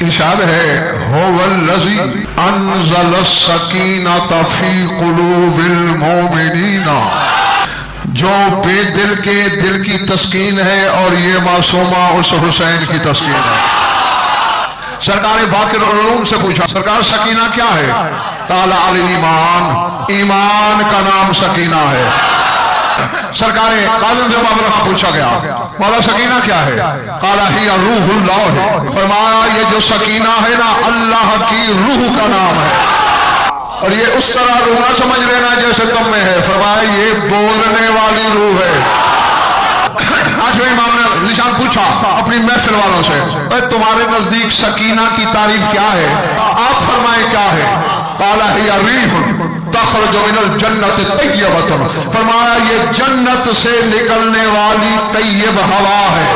इरशाद है हुवल्लज़ी अनज़ल सकीनत फी क़ुलूबिल मोमिनीना, जो बेदिल के दिल की तस्कीन है और ये मासूमा उस हुसैन की तस्कीन है। सरकार बाक़िर उलूम से पूछा, सरकार सकीना क्या है? काला अल ईमान, ईमान का नाम सकीना है। सरकार काज़िम से मामला पूछा गया, मौला सकीना क्या है? काला हिया रूहुल्लाह है। फरमाया ये जो सकीना है ना, अल्लाह की रूह का नाम है। और ये उस तरह रूह ना समझ लेना जैसे तुम में है। फरमाया ये बोलने वाली रूह है। आठवें इमाम ने निशान पूछा अपनी महफिल वालों से, तुम्हारे नजदीक सकीना की तारीफ क्या है? आप फरमाए क्या है? काला हिया रीहुन तखरुजु मिनल जन्नत तय्यबतुन। फरमाया ये जन्नत से निकलने वाली तय्यब हवा है।